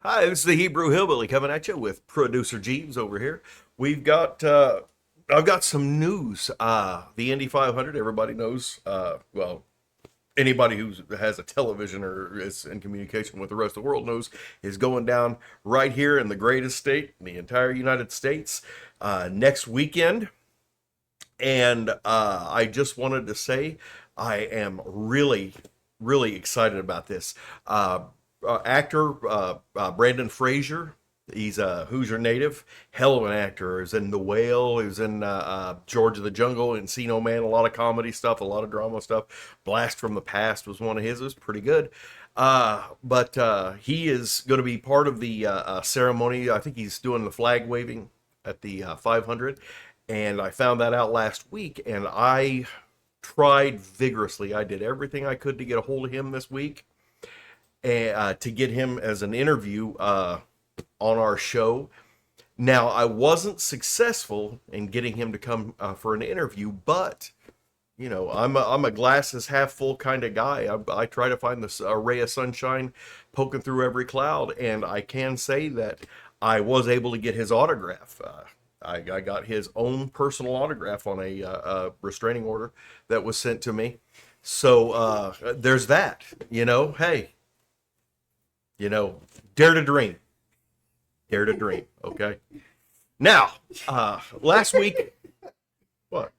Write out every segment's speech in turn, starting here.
Hi, this is the Hebrew Hillbilly coming at you with producer Jeeves over here. We've got I've got some news. The Indy 500, everybody knows. Anybody who has a television or is in communication with the rest of the world knows is going down right here in the greatest state in the entire United States next weekend. And I just wanted to say I am really excited about this. Actor Brandon Fraser. He's a Hoosier native, hell of an actor. He was in The Whale. He was in George of the Jungle, Encino Man. A lot of comedy stuff, a lot of drama stuff. Blast from the Past was one of his. It was pretty good. But he is going to be part of the ceremony. I think he's doing the flag waving at the 500, and I found that out last week, and I tried vigorously. I did everything I could to get a hold of him this week, to get him as an interview on our show. Now, I wasn't successful in getting him to come for an interview, but I'm a glasses half full kind of guy. I try to find this ray of sunshine poking through every cloud, and I can say that I was able to get his autograph. I got his own personal autograph on a restraining order that was sent to me. So there's that. Hey, dare to dream. Dare to dream. Okay. Now, last week, what?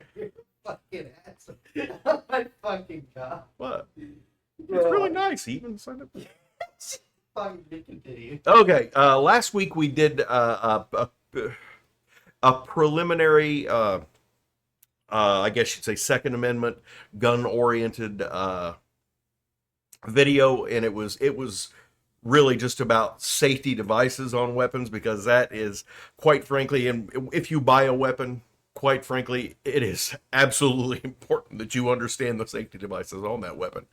Fucking handsome. Oh my fucking god. What? It's really nice. He even signed up. Fucking continue. Okay. Last week we did a preliminary, I guess you'd say, Second Amendment gun-oriented video, and it was really just about safety devices on weapons, because that is, quite frankly, and if you buy a weapon, quite frankly, it is absolutely important that you understand the safety devices on that weapon,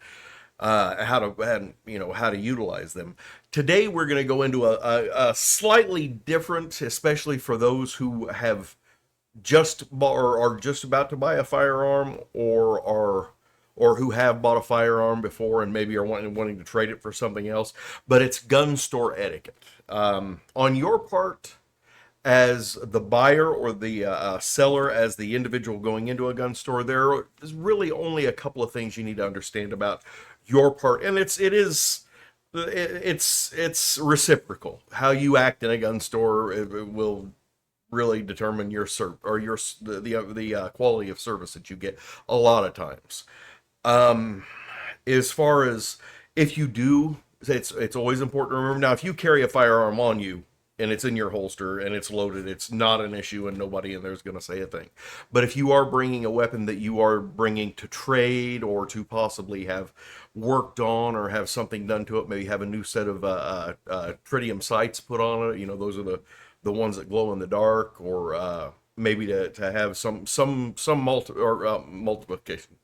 how to utilize them. Today, we're going to go into a slightly different, especially for those who have just bought or are just about to buy a firearm, or who have bought a firearm before and maybe are wanting to trade it for something else. But it's gun store etiquette. On your part, as the buyer or the seller, as the individual going into a gun store, there is really only a couple of things you need to understand about your part, and it's reciprocal. How you act in a gun store, it will really determine your the quality of service that you get a lot of times. Um, as far as, if you do, it's always important to remember. Now, if you carry a firearm on you and it's in your holster and it's loaded, it's not an issue, and nobody in there is going to say a thing. But if you are bringing a weapon that you are bringing to trade, or to possibly have worked on, or have something done to it, maybe have a new set of tritium sights put on it. Those are the ones that glow in the dark, or maybe to have some multiplication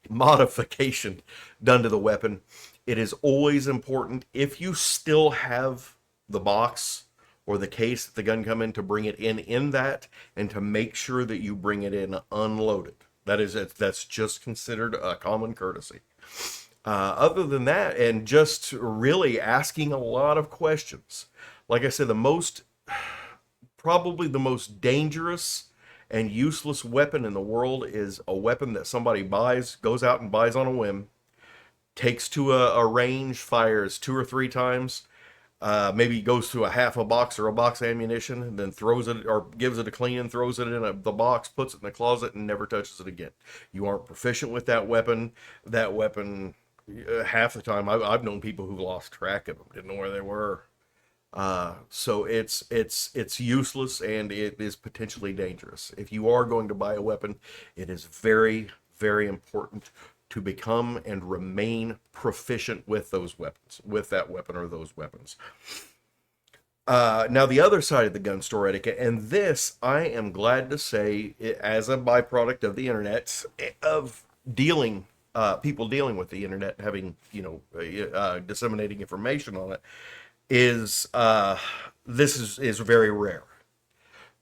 modification done to the weapon. It is always important, if you still have the box or the case that the gun come in, to bring it in that, and to make sure that you bring it in unloaded. That's just considered a common courtesy. Other than that, and just really asking a lot of questions. Like I said, probably the most dangerous and useless weapon in the world is a weapon that somebody goes out and buys on a whim, takes to a range, fires 2 or 3 times, maybe goes through a half a box or a box of ammunition, and then throws it, or gives it a clean and throws it in the box, puts it in the closet, and never touches it again. You aren't proficient with that weapon. Half the time, I've known people who lost track of them, didn't know where they were. So it's useless, and it is potentially dangerous. If you are going to buy a weapon, it is very important to become and remain proficient with that weapon or those weapons. Now, the other side of the gun store etiquette, and this, I am glad to say, as a byproduct of the internet, of people dealing with the internet, having, disseminating information on it, is this is very rare.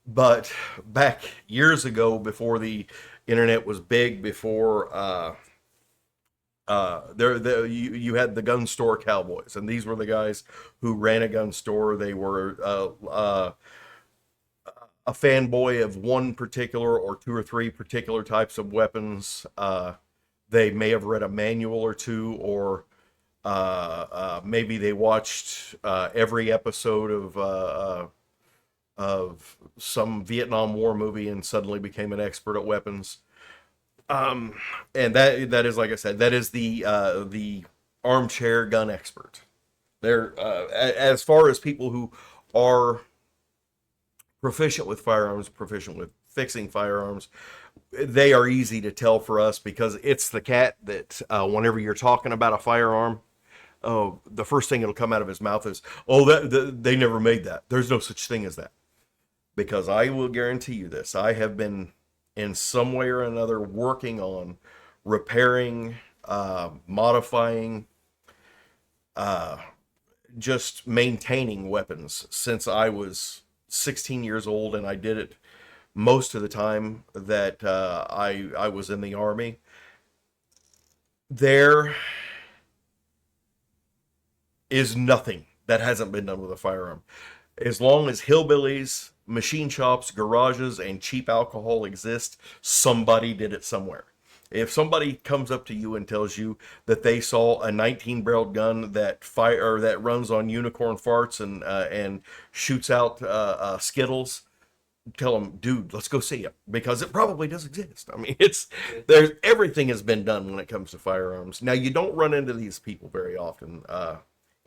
But back years ago, before the internet was big, before You had the gun store cowboys, and these were the guys who ran a gun store. They were a fanboy of one particular or two or three particular types of weapons. They may have read a manual or two, or maybe they watched every episode of some Vietnam War movie and suddenly became an expert at weapons. And that is, like I said, that is the armchair gun expert. They're as far as people who are proficient with firearms, proficient with fixing firearms, they are easy to tell for us because it's the cat that whenever you're talking about a firearm, oh, the first thing that'll come out of his mouth is, "Oh, they never made that. There's no such thing as that." Because I will guarantee you this: I have been in some way or another working on repairing, modifying, just maintaining weapons since I was 16 years old, and I did it most of the time that I was in the Army. There is nothing that hasn't been done with a firearm. As long as hillbillies, machine shops, garages, and cheap alcohol exist, somebody did it somewhere. If somebody comes up to you and tells you that they saw a 19-barreled gun that fire or that runs on unicorn farts and shoots out Skittles, tell them, dude, let's go see it because it probably does exist. I mean, there's everything has been done when it comes to firearms. Now, you don't run into these people very often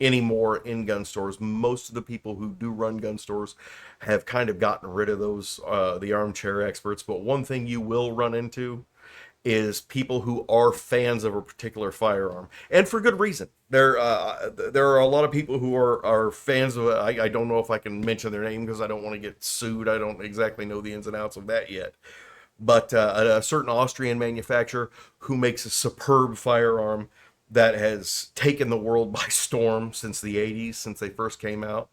anymore in gun stores. Most of the people who do run gun stores have kind of gotten rid of those the armchair experts. But one thing you will run into is people who are fans of a particular firearm, and for good reason. There are a lot of people who are fans of it. I don't know if I can mention their name because I don't want to get sued. I don't exactly know the ins and outs of that yet. But a certain Austrian manufacturer who makes a superb firearm that has taken the world by storm since the 80s, since they first came out.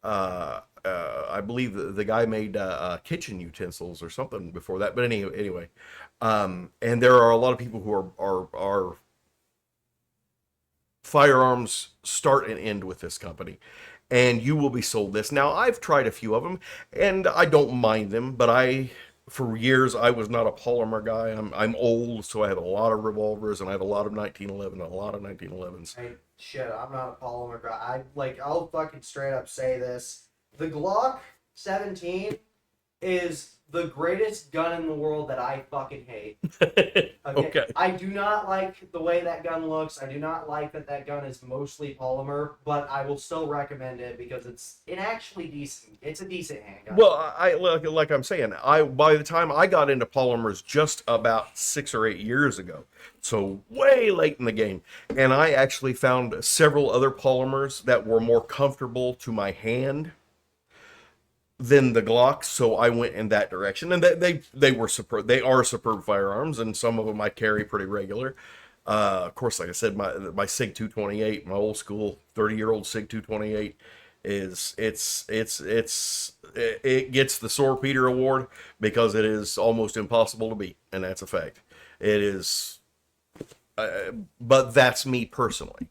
I believe the guy made kitchen utensils or something before that. But anyway, and there are a lot of people who are firearms start and end with this company, and you will be sold this. Now, I've tried a few of them, and I don't mind them, but for years, I was not a polymer guy. I'm old, so I have a lot of revolvers, and I have a lot of 1911, a lot of 1911s. Hey, shit, I'm not a polymer guy. I'll fucking straight up say this. The Glock 17 is the greatest gun in the world that I fucking hate. Okay. I do not like the way that gun looks. I do not like that gun is mostly polymer, but I will still recommend it because it's actually decent. It's a decent handgun. Well, like I'm saying, by the time I got into polymers just about 6 or 8 years ago, so way late in the game, and I actually found several other polymers that were more comfortable to my hand than the Glocks, so I went in that direction, and they were superb. They are superb firearms, and some of them I carry pretty regular. Of course, like I said, my Sig 228, my old school 30-year-old Sig 228, it gets the Sore Peter Award because it is almost impossible to beat, and that's a fact. It is, but that's me personally.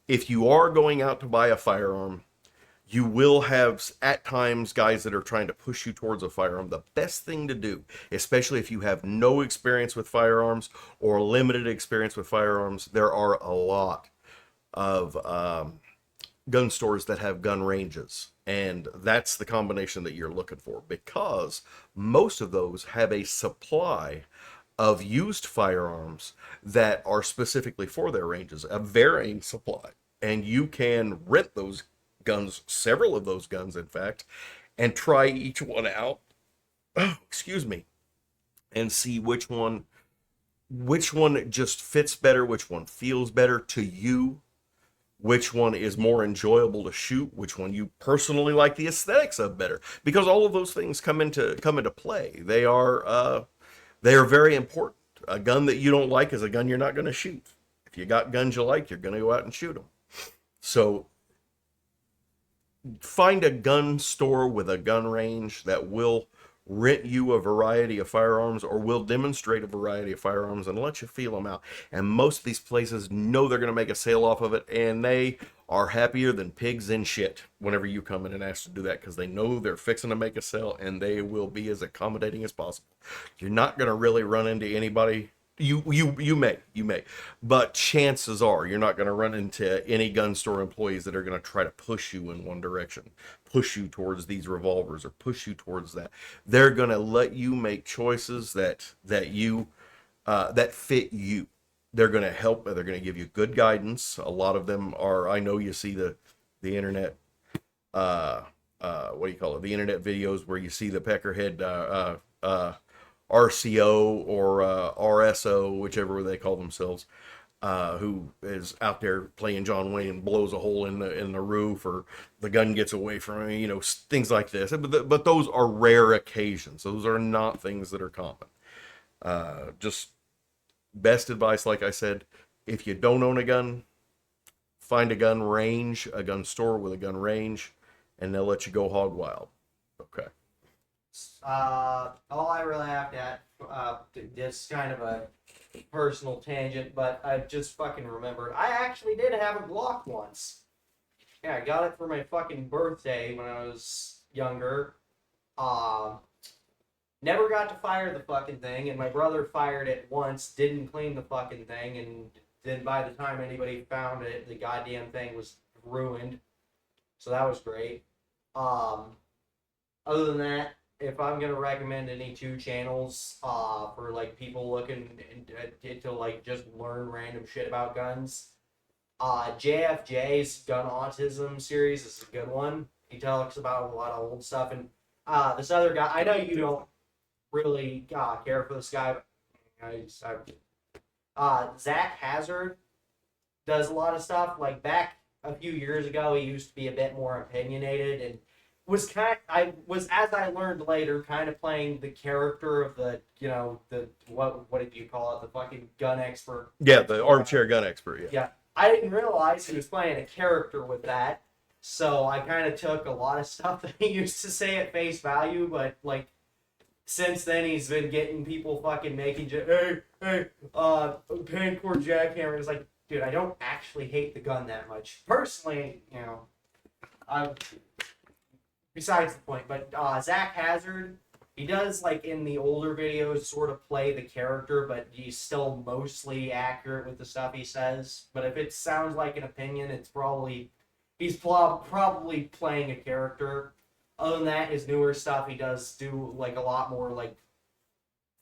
If you are going out to buy a firearm, you will have, at times, guys that are trying to push you towards a firearm. The best thing to do, especially if you have no experience with firearms or limited experience with firearms, there are a lot of gun stores that have gun ranges. And that's the combination that you're looking for, because most of those have a supply of used firearms that are specifically for their ranges, a varying supply. And you can rent those guns, several of those guns, in fact, and try each one out. Excuse me, and see which one just fits better, which one feels better to you, which one is more enjoyable to shoot, which one you personally like the aesthetics of better, because all of those things come into play. They are very important. A gun that you don't like is a gun you're not going to shoot. If you got guns you like, you're going to go out and shoot them. So find a gun store with a gun range that will rent you a variety of firearms or will demonstrate a variety of firearms and let you feel them out. And most of these places know they're going to make a sale off of it, and they are happier than pigs in shit whenever you come in and ask to do that, because they know they're fixing to make a sale, and they will be as accommodating as possible. You're not going to really run into anybody. You may, but chances are you're not going to run into any gun store employees that are going to try to push you in one direction, push you towards these revolvers or push you towards that. They're going to let you make choices that fit you. They're going to help. They're going to give you good guidance. A lot of them are. I know you see the internet. What do you call it? The internet videos where you see the peckerhead RCO or RSO, whichever they call themselves, who is out there playing John Wayne and blows a hole in the roof, or the gun gets away from him, things like this. But those are rare occasions. Those are not things that are common. Just best advice, like I said, if you don't own a gun, find a gun range, a gun store with a gun range, and they'll let you go hog wild. Okay. All I really have to add, this kind of a personal tangent, but I just fucking remembered. I actually did have a Glock once. Yeah, I got it for my fucking birthday when I was younger. Never got to fire the fucking thing, and my brother fired it once, didn't clean the fucking thing, and then by the time anybody found it, the goddamn thing was ruined. So that was great. Other than that, if I'm gonna recommend any two channels for like people looking to like just learn random shit about guns, JFJ's Gun Autism series is a good one. He talks about a lot of old stuff, and this other guy, I know you don't really care for this guy, but Zach Hazard does a lot of stuff. Like back a few years ago, he used to be a bit more opinionated and was as I learned later, kind of playing the character of the what did you call it, the fucking gun expert. Yeah, the armchair gun expert. Yeah. Yeah, I didn't realize he was playing a character with that, so I kind of took a lot of stuff that he used to say at face value, but like since then he's been getting people fucking making Pancore jackhammer. It's like, dude, I don't actually hate the gun that much personally, I. Besides the point, but Zach Hazard, he does, like, in the older videos, sort of play the character, but he's still mostly accurate with the stuff he says. But if it sounds like an opinion, it's probably, he's probably playing a character. Other than that, his newer stuff, he does do, like, a lot more, like,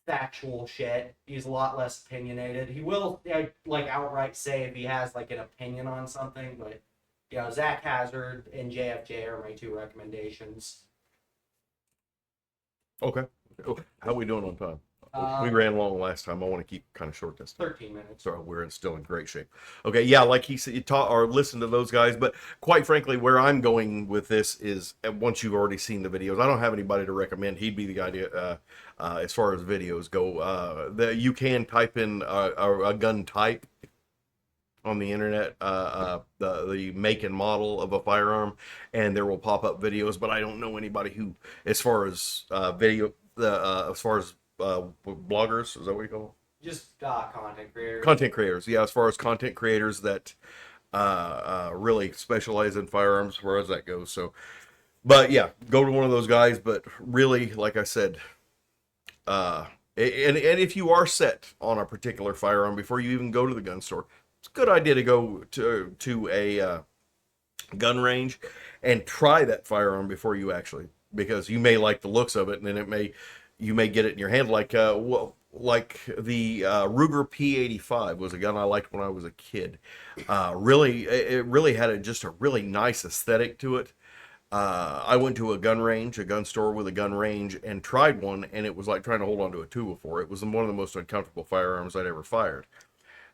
factual shit. He's a lot less opinionated. He will, like, outright say if he has, like, an opinion on something, but Zach Hazard and JFJ are my two recommendations. Okay. How are we doing on time? We ran long last time. I want to keep kind of short this time. 13 minutes. So we're still in great shape. Okay, yeah, like he said, you taught or listen to those guys. But quite frankly, where I'm going with this is, once you've already seen the videos, I don't have anybody to recommend. He'd be the guy to, as far as videos go. You can type in a gun type on the internet, the make and model of a firearm, and there will pop up videos. But I don't know anybody who, as far as as far as bloggers, is that what you call them? Just content creators. Content creators, yeah. As far as content creators that really specialize in firearms, as far as that goes. So, but yeah, go to one of those guys. But really, like I said, and if you are set on a particular firearm before you even go to the gun store, it's a good idea to go to a gun range and try that firearm before you actually, because you may like the looks of it, and then you may get it in your hand. Like the Ruger P85 was a gun I liked when I was a kid. It really had just a really nice aesthetic to it. I went to a gun store with a gun range, and tried one, and it was like trying to hold on to a 204. It was one of the most uncomfortable firearms I'd ever fired.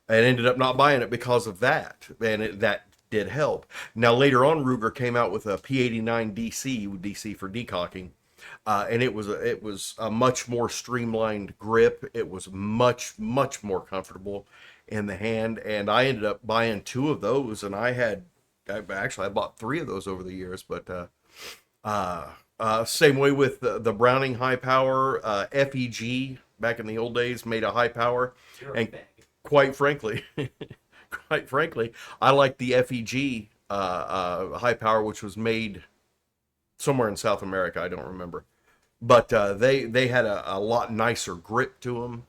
And ended up not buying it because of that, and that did help. Now later on, Ruger came out with a P89 DC for decocking, and it was a much more streamlined grip. It was much more comfortable in the hand, and I ended up buying two of those, and I bought three of those over the years, but Same way with the Browning high power. FEG back in the old days made a high power, You're a and fag. quite frankly, quite frankly, I like the FEG high power, which was made somewhere in South America. I don't remember, but they had a lot nicer grip to them.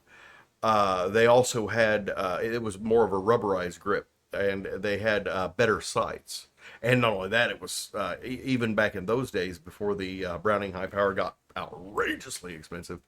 They also had it was more of a rubberized grip, and they had better sights. And not only that, it was even back in those days before the Browning high power got outrageously expensive.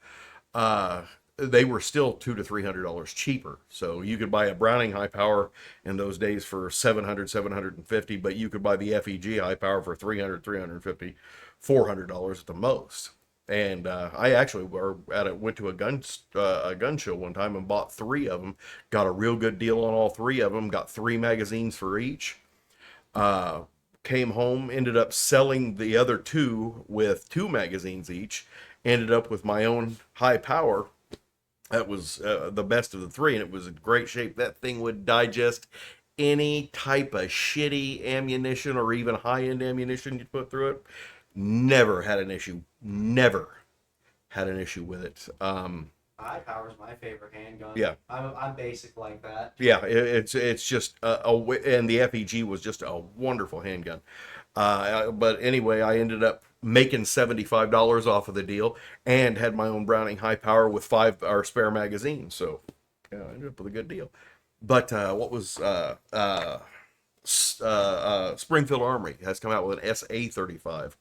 Uh, they were still $200 to $300 cheaper. So you could buy a Browning high power in those days for 700, 750, but you could buy the FEG high power for 300, 350, $400 at the most. And I actually went to a gun show one time and bought three of them. Got a real good deal on all three of them. Got three magazines for each. Uh, Came home, ended up selling the other two with two magazines each. Ended up with my own high power. That was the best of the three, and it was in great shape. That thing would digest any type of shitty ammunition or even high end ammunition you put through it. Never had an issue. Never had an issue with it. High power's my favorite handgun. Yeah, I'm basic like that. yeah. It's just and the FEG was just a wonderful handgun. But anyway, I ended up making $75 off of the deal and had my own Browning high power with five or spare magazines. So yeah, I ended up with a good deal. But what was Springfield Armory has come out with an SA-35.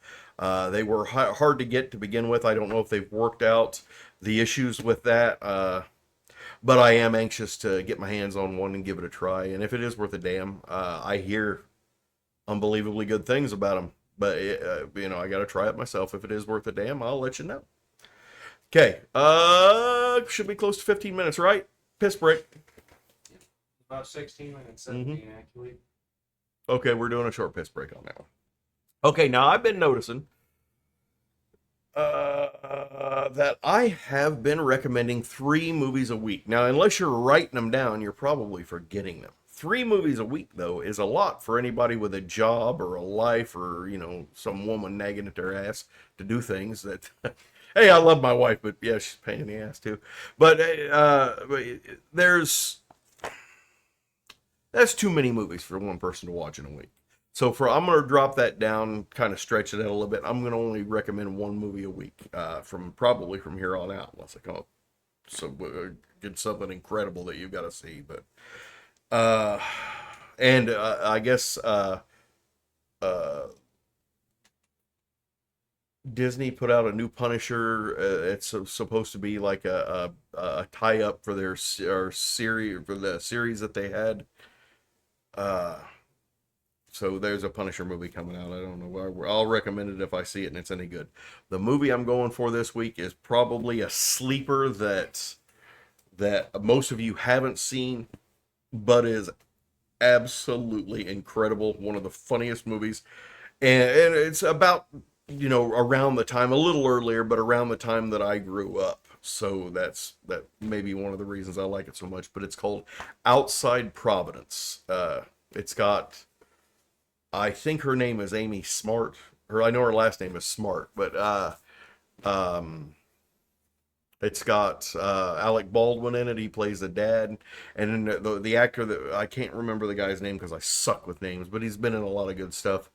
They were hard to get to begin with. I don't know if they've worked out the issues with that, but I am anxious to get my hands on one and give it a try. And if it is worth a damn, I hear unbelievably good things about them. But I got to try it myself. If it is worth a damn, I'll let you know. Okay, should be close to 15 minutes, right? Piss break. About 16 minutes, 17 actually. Okay, we're doing a short piss break on that one. Okay, now I've been noticing that I have been recommending 3 movies a week. Now, unless you're writing them down, you're probably forgetting them. 3 movies a week, though, is a lot for anybody with a job or a life or, some woman nagging at their ass to do things that. Hey, I love my wife, but yeah, she's a pain in the ass too. But that's too many movies for one person to watch in a week. So I'm gonna drop that down, kind of stretch it out a little bit. I'm gonna only recommend 1 movie a week from here on out, unless I come up get something incredible that you've got to see. But and I guess uh, Disney put out a new Punisher. It's supposed to be like a tie up for their series for the series that they had. Uh, So there's a Punisher movie coming out. I don't know. I'll recommend it if I see it and it's any good. The movie I'm going for this week is probably a sleeper that most of you haven't seen, but is absolutely incredible. One of the funniest movies, and it's about around the time, a little earlier, but around the time that I grew up. So that may be one of the reasons I like it so much. But it's called Outside Providence. It's got, I think her name is Amy Smart. I know her last name is Smart, but um, it's got Alec Baldwin in it. He plays the dad, and then the actor that I can't remember the guy's name because I suck with names, but he's been in a lot of good stuff.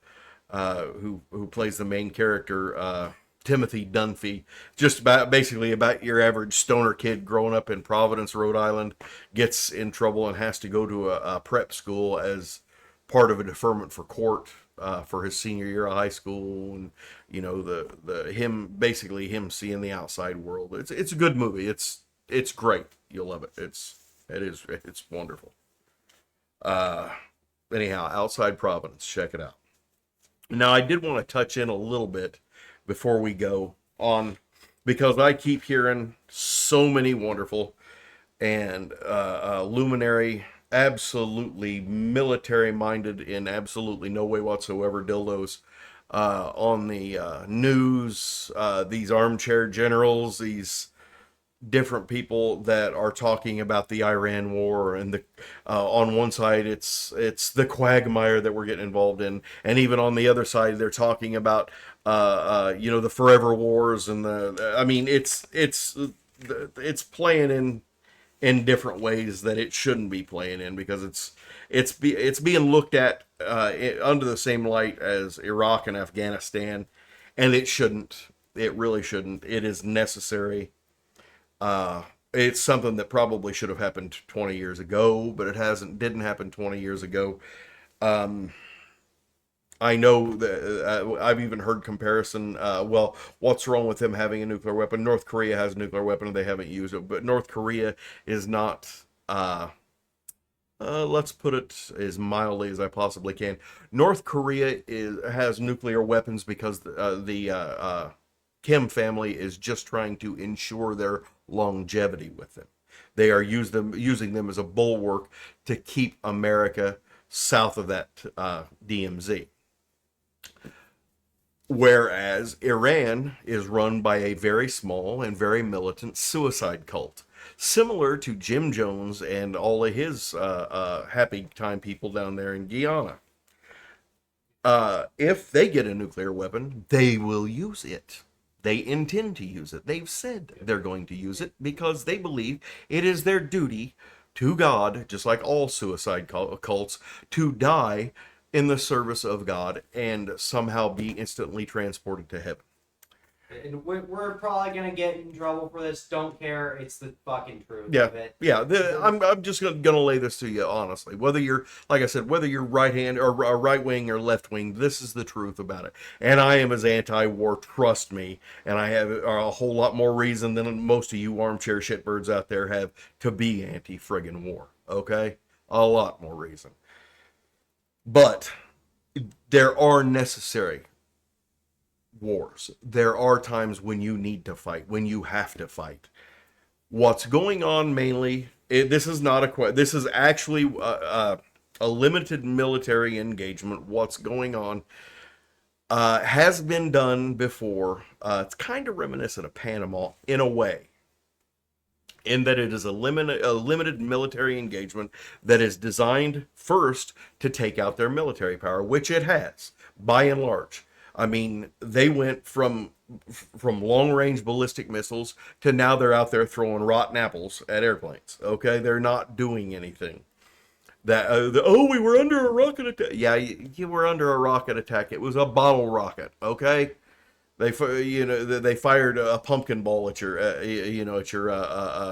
Who plays the main character? Timothy Dunphy, just basically about your average stoner kid growing up in Providence, Rhode Island, gets in trouble and has to go to a prep school as part of a deferment for court for his senior year of high school, and him seeing the outside world. It's a good movie. It's great. You'll love it. It's wonderful. Uh, Anyhow, Outside Providence, check it out. Now, I did want to touch in a little bit before we go on, because I keep hearing so many wonderful and luminary, absolutely military minded in absolutely no way whatsoever dildos on the news. These armchair generals, these different people that are talking about the Iran war, and the on one side it's the quagmire that we're getting involved in, and even on the other side they're talking about the forever wars and the I mean it's playing in different ways that it shouldn't be playing in, because it's being looked at under the same light as Iraq and Afghanistan, and it shouldn't. It really shouldn't. It is necessary. It's something that probably should have happened 20 years ago, but it hasn't. Didn't happen 20 years ago. I know that I've even heard comparison. Well, what's wrong with them having a nuclear weapon? North Korea has a nuclear weapon and they haven't used it, but North Korea is not. Let's put it as mildly as I possibly can. North Korea has nuclear weapons because the Kim family is just trying to ensure their longevity with them. They are using them as a bulwark to keep America south of that DMZ. Whereas Iran is run by a very small and very militant suicide cult, similar to Jim Jones and all of his happy time people down there in Guyana. If they get a nuclear weapon, they will use it. They intend to use it. They've said they're going to use it because they believe it is their duty to God, just like all suicide cults, to die in the service of God and somehow be instantly transported to heaven. And we're probably gonna get in trouble for this. Don't care. It's the fucking truth Yeah, of it. yeah. I'm just gonna lay this to you honestly. Whether you're, like I said, whether you're right hand or right wing or left wing, this is the truth about it. And I am as anti-war, trust me. And I have a whole lot more reason than most of you armchair shitbirds out there have to be anti-friggin' war. Okay, a lot more reason. But there are necessary wars. There are times when you need to fight, when you have to fight. What's going on mainly, this is not this is actually a limited military engagement. What's going on has been done before. It's kind of reminiscent of Panama in a way, in that it is a limited military engagement that is designed first to take out their military power, which it has, by and large. I mean, they went from long range ballistic missiles to now they're out there throwing rotten apples at airplanes. Okay, they're not doing anything. We were under a rocket attack. Yeah, you were under a rocket attack. It was a bottle rocket. Okay, they fired a pumpkin ball at your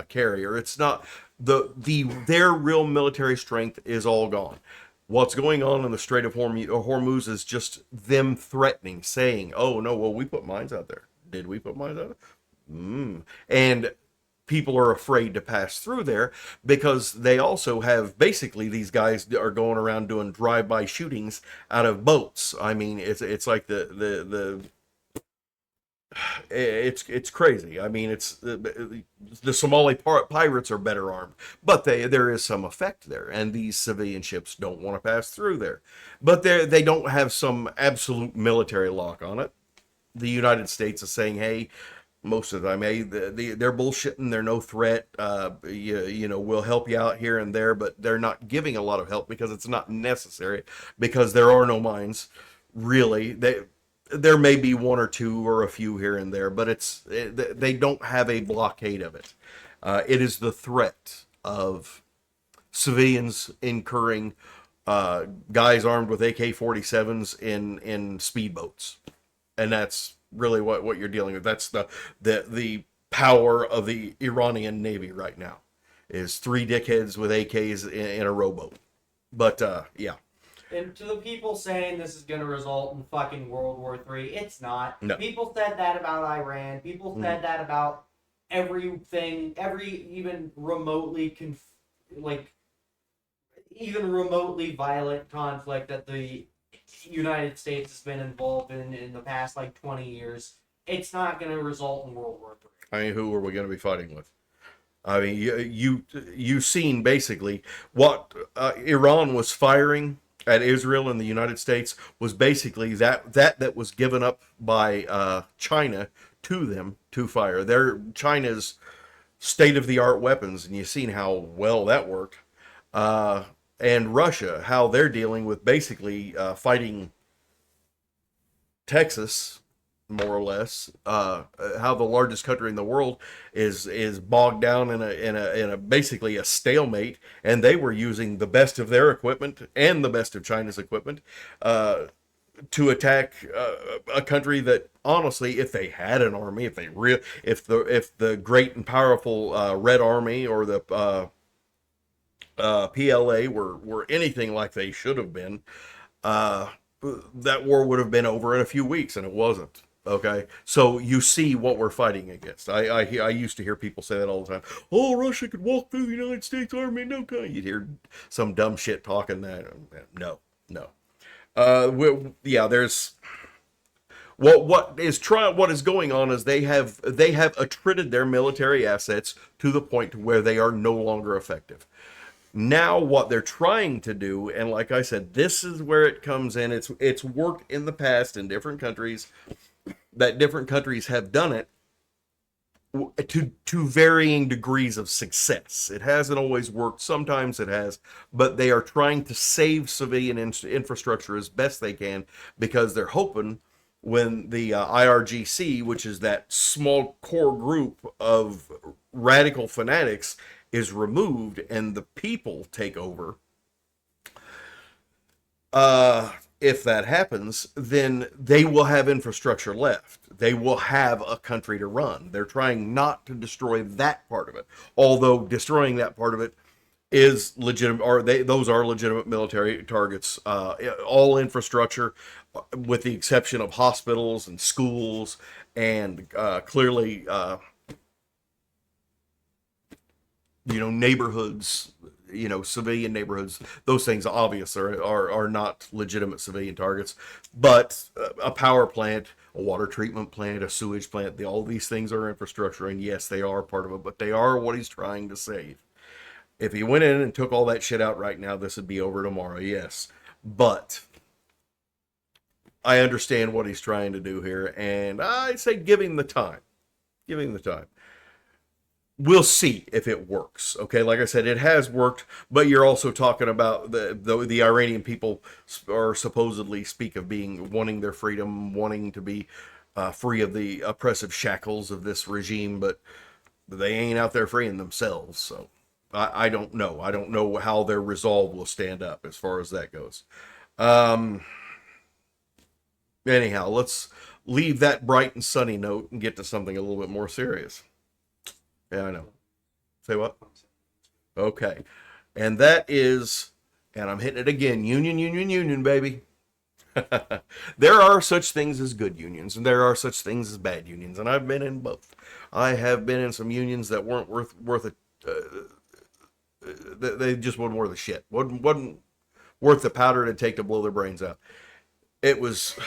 carrier. It's not their real military strength is all gone. What's going on in the Strait of Hormuz is just them threatening, saying, "Oh no, well we put mines out there. Did we put mines out there?" And people are afraid to pass through there because they also have basically these guys are going around doing drive-by shootings out of boats. I mean, it's like it's crazy. I mean, it's the Somali pirates are better armed, but there is some effect there, and these civilian ships don't want to pass through there, but they don't have some absolute military lock on it. The United States is saying, hey, most of the time, hey, they're bullshitting. They're no threat. We'll help you out here and there, but they're not giving a lot of help because it's not necessary, because there are no mines, really. There may be one or two or a few here and there, but they don't have a blockade of it. It is the threat of civilians incurring guys armed with AK-47s in speedboats, and that's really what you're dealing with. That's the power of the Iranian Navy right now, is three dickheads with AKs in a rowboat. But yeah. And to the people saying this is going to result in fucking World War III, it's not. No. People said that about Iran. People said that about everything, even remotely even remotely violent conflict that the United States has been involved in the past 20 years. It's not going to result in World War III. I mean, who are we going to be fighting with? I mean, you've seen basically what Iran was firing at Israel and the United States was basically that was given up by China to them to fire. China's state-of-the-art weapons, and you've seen how well that worked. And Russia, how they're dealing with basically fighting Texas, more or less. How the largest country in the world is bogged down in a basically a stalemate, and they were using the best of their equipment and the best of China's equipment to attack a country that, honestly, if they had an army, if the great and powerful Red Army or the PLA were anything like they should have been, that war would have been over in a few weeks, and it wasn't. Okay, so you see what we're fighting against. I used to hear people say that all the time. Oh, Russia could walk through the United States Army in no time. You'd hear some dumb shit talking that. No, no. Yeah, there's what is going on is they have attrited their military assets to the point to where they are no longer effective. Now what they're trying to do, and like I said, this is where it comes in. It's worked in the past in different countries, that different countries have done it to varying degrees of success. It hasn't always worked. Sometimes it has, but they are trying to save civilian infrastructure as best they can, because they're hoping when the IRGC, which is that small core group of radical fanatics, is removed and the people take over, if that happens, then they will have infrastructure left. They will have a country to run. They're trying not to destroy that part of it, although destroying that part of it is legitimate, or those are legitimate military targets. All infrastructure, with the exception of hospitals and schools, and clearly, neighborhoods, civilian neighborhoods. Those things obviously are not legitimate civilian targets, but a power plant, a water treatment plant, a sewage plant, all these things are infrastructure, and yes, they are part of it, but they are what he's trying to save. If he went in and took all that shit out right now, this would be over tomorrow, yes. But I understand what he's trying to do here, and I say give him the time. Give him the time. We'll see if it works. Okay, like I said, it has worked, but you're also talking about the Iranian people are supposedly speak of wanting their freedom, wanting to be free of the oppressive shackles of this regime, but they ain't out there freeing themselves. So I don't know. I don't know how their resolve will stand up as far as that goes. Anyhow, let's leave that bright and sunny note and get to something a little bit more serious. Yeah, I know. Say what? Okay. And that is, and I'm hitting it again, union, union, union, baby. There are such things as good unions, and there are such things as bad unions, and I've been in both. I have been in some unions that weren't worth it. They just wasn't worth the shit. Wasn't worth the powder to take to blow their brains out. It was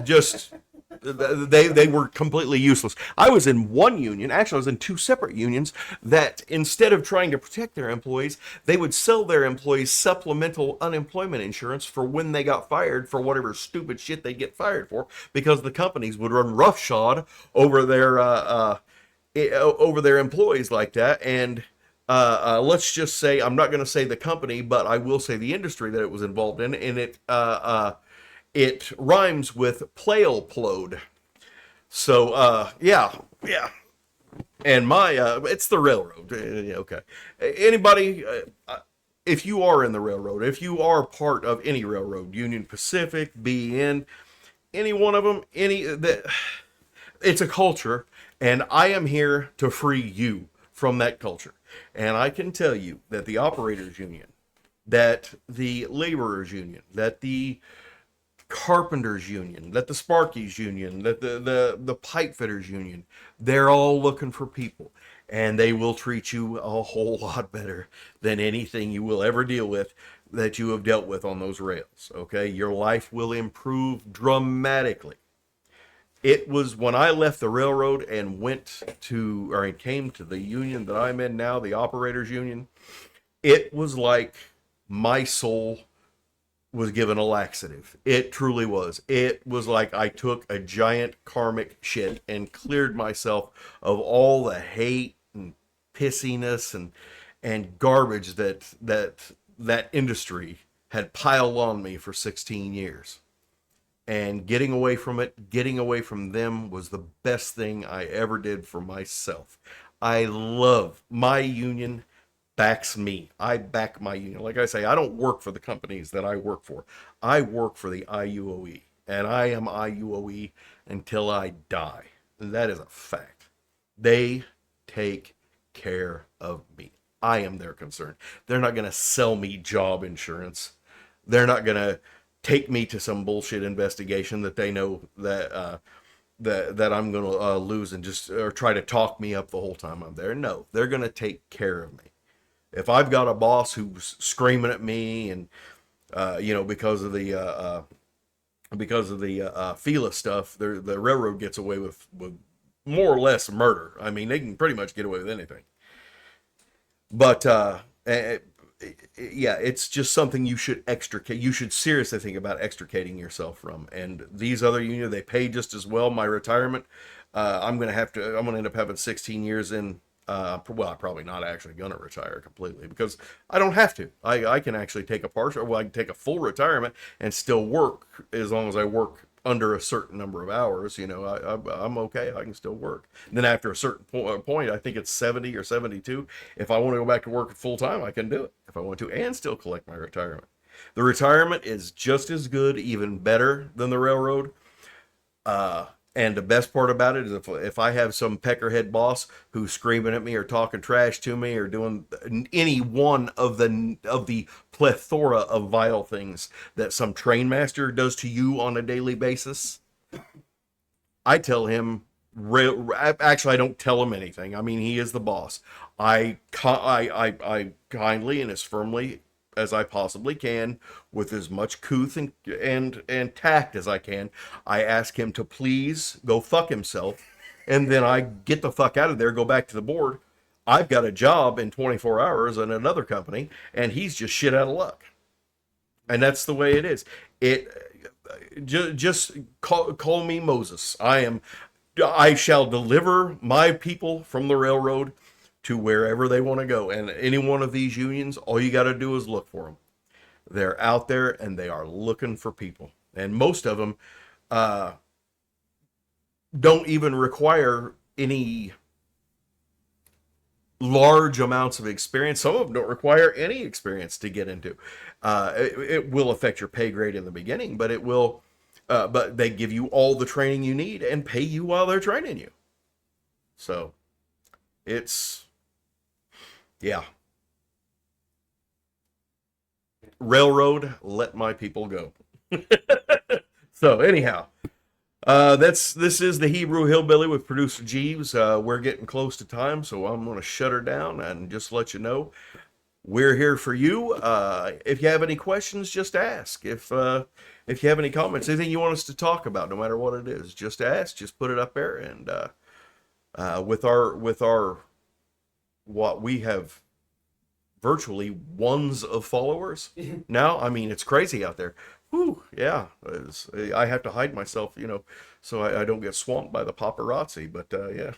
just... They were completely useless. I was in one union, actually I was in two separate unions, that instead of trying to protect their employees, they would sell their employees supplemental unemployment insurance for when they got fired for whatever stupid shit they get fired for, because the companies would run roughshod over their employees like that. And let's just say, I'm not going to say the company, but I will say the industry that it was involved in, and it rhymes with plale-plode. So, yeah. And it's the railroad. Okay. Anybody, if you are in the railroad, if you are part of any railroad, Union Pacific, BN, any one of them, it's a culture, and I am here to free you from that culture. And I can tell you that the operators union, that the laborers union, that the carpenters union, that the Sparkies union, that the pipe fitters union, they're all looking for people, and they will treat you a whole lot better than anything you will ever deal with that you have dealt with on those rails. Okay, your life will improve dramatically. It was when I left the railroad and came to the union that I'm in now, the operators union, it was like my soul was given a laxative. It truly was. It was like I took a giant karmic shit and cleared myself of all the hate and pissiness and garbage that industry had piled on me for 16 years. And getting away from it, getting away from them was the best thing I ever did for myself. I love my union backs me. I back my union. Like I say, I don't work for the companies that I work for. I work for the IUOE, and I am IUOE until I die. And that is a fact. They take care of me. I am their concern. They're not going to sell me job insurance. They're not going to take me to some bullshit investigation that they know that I'm going to lose and just or try to talk me up the whole time I'm there. No, they're going to take care of me. If I've got a boss who's screaming at me and because of the FILA stuff, the railroad gets away with more or less murder. I mean, they can pretty much get away with anything. But yeah, it's just something you should extricate. You should seriously think about extricating yourself from. And these other unions, they pay just as well. My retirement, I'm gonna end up having 16 years in. Well, I'm probably not actually gonna retire completely because I don't have to. I can actually take a partial. Well, I can take a full retirement and still work as long as I work under a certain number of hours. I'm okay. I can still work. And then after a certain point, I think it's 70 or 72. If I want to go back to work full time, I can do it if I want to, and still collect my retirement. The retirement is just as good, even better than the railroad. And the best part about it is if I have some peckerhead boss who's screaming at me or talking trash to me or doing any one of the plethora of vile things that some train master does to you on a daily basis, I tell him. Actually, I don't tell him anything. I mean, he is the boss. I kindly and as firmly as I possibly can, with as much couth and tact as I can, I ask him to please go fuck himself, and then I get the fuck out of there, go back to the board. I've got a job in 24 hours in another company, and he's just shit out of luck. And that's the way it is. Just call me Moses. I shall deliver my people from the railroad to wherever they want to go. And any one of these unions, all you got to do is look for them. They're out there and they are looking for people. And most of them don't even require any large amounts of experience. Some of them don't require any experience to get into. It will affect your pay grade in the beginning, but it will. But they give you all the training you need and pay you while they're training you. So it's, yeah. Railroad, let my people go. So anyhow, this is the Hebrew Hillbilly with producer Jeeves. We're getting close to time, so I'm going to shut her down and just let you know we're here for you. If you have any questions, just ask. If you have any comments, anything you want us to talk about, no matter what it is, just ask. Just put it up there, and with our what we have virtually ones of followers now. I mean, it's crazy out there. Whew, yeah. I have to hide myself, so I don't get swamped by the paparazzi. But yeah.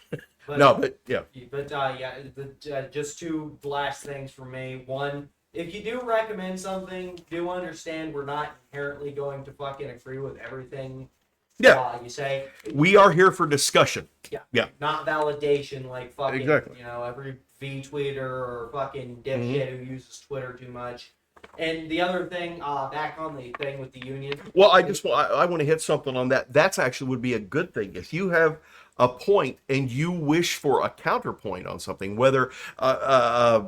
But, no, but yeah. But just two last things for me. One, if you do recommend something, do understand we're not inherently going to fucking agree with everything. Yeah. You say We are here for discussion. Yeah. Yeah. Not validation like fucking, Exactly. every V-tweeter or fucking dipshit who uses Twitter too much. And the other thing, back on the thing with the union. Well, I want to hit something on that. That's actually would be a good thing if you have a point and you wish for a counterpoint on something, whether I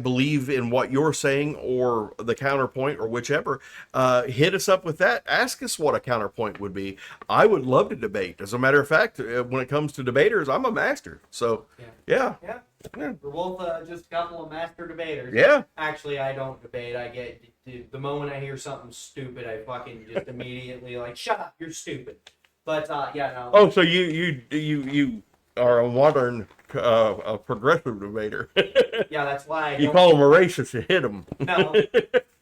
believe in what you're saying or the counterpoint or whichever. Hit us up with that. Ask us what a counterpoint would be. I would love to debate. As a matter of fact, when it comes to debaters, I'm a master. So yeah. We're both just a couple of master debaters. Yeah. Actually, I don't debate. I get the moment I hear something stupid, I fucking just immediately like, shut up, you're stupid. But yeah, no. Oh, so you are a modern a progressive debater. Yeah, that's why you call them a racist. You hit them.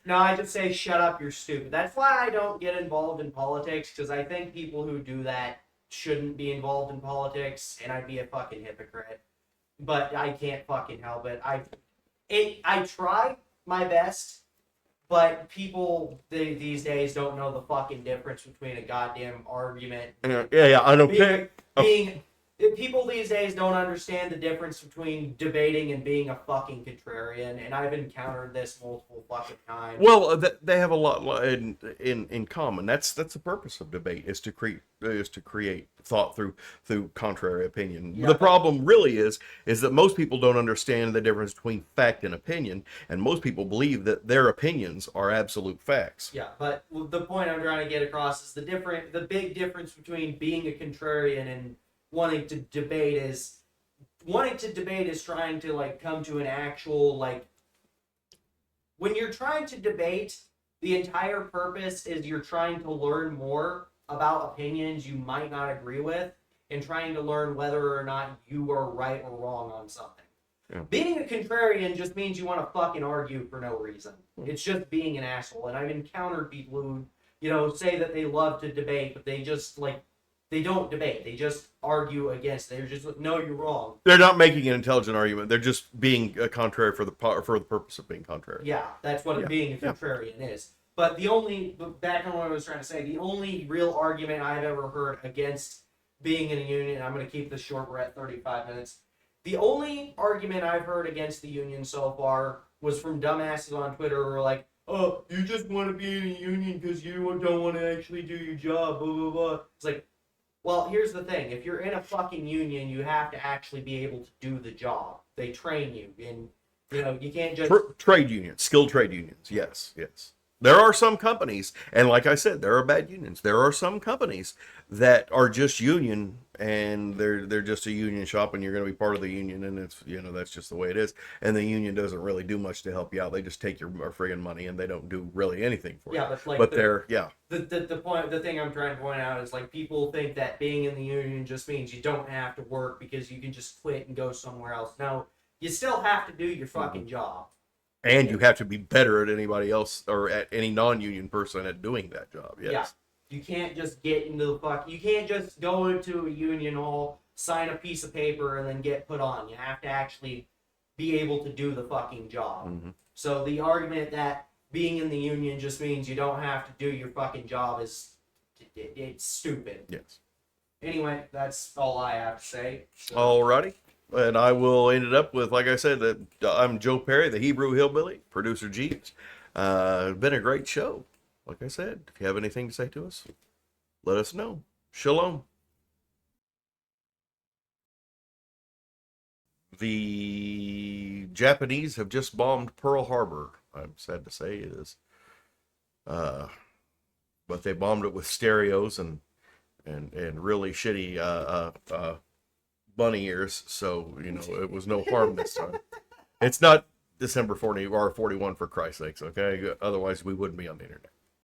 No, I just say shut up, you're stupid. That's why I don't get involved in politics, because I think people who do that shouldn't be involved in politics, and I'd be a fucking hypocrite. but I can't fucking help it. I try my best, but people these days don't know the fucking difference between a goddamn argument. Yeah, I don't Being, care. being people these days don't understand the difference between debating and being a fucking contrarian, and I've encountered this multiple fucking times. Well, they have a lot in common. That's the purpose of debate, is to create thought through contrary opinion. Yeah, The problem really is that most people don't understand the difference between fact and opinion, and most people believe that their opinions are absolute facts. Yeah, but the point I'm trying to get across is the big difference between being a contrarian and wanting to debate is trying to like come to an actual like when you're trying to debate, the entire purpose is you're trying to learn more about opinions you might not agree with and trying to learn whether or not you are right or wrong on something. Yeah. Being a contrarian just means you want to fucking argue for no reason. It's just being an asshole. And I've encountered people who, say that they love to debate, but they just they don't debate. They just argue against. They're just no, you're wrong. They're not making an intelligent argument. They're just being contrary for the purpose of being contrary. Yeah, that's what being a contrarian is. But back on what I was trying to say, the only real argument I've ever heard against being in a union, I'm going to keep this short, we're at 35 minutes. The only argument I've heard against the union so far was from dumbasses on Twitter who are like, oh, you just want to be in a union because you don't want to actually do your job, blah, blah, blah. It's like, well, here's the thing. If you're in a fucking union, you have to actually be able to do the job. They train you. And, you can't just... Trade unions, skilled trade unions, yes. There are some companies, and like I said, there are bad unions. There are some companies that are just union, and they're just a union shop, and you're going to be part of the union, and it's that's just the way it is. And the union doesn't really do much to help you out. They just take your friggin' money, and they don't do really anything for you. Yeah, but they're the thing I'm trying to point out is like people think that being in the union just means you don't have to work because you can just quit and go somewhere else. No, you still have to do your fucking job. And you have to be better at anybody else or at any non-union person at doing that job. Yes. Yeah. You can't just get into you can't just go into a union hall, sign a piece of paper, and then get put on. You have to actually be able to do the fucking job. Mm-hmm. So the argument that being in the union just means you don't have to do your fucking job is it's stupid. Yes. Anyway, that's all I have to say. So. Alrighty. And I will end it up with, like I said, that I'm Joe Perry, the Hebrew Hillbilly, producer Jeeves. It's been a great show. Like I said, if you have anything to say to us, let us know. Shalom. The Japanese have just bombed Pearl Harbor. I'm sad to say it is. But they bombed it with stereos and really shitty bunny ears, so it was no harm this time. It's not December 40 or 41 for Christ's sakes, okay? Otherwise we wouldn't be on the internet.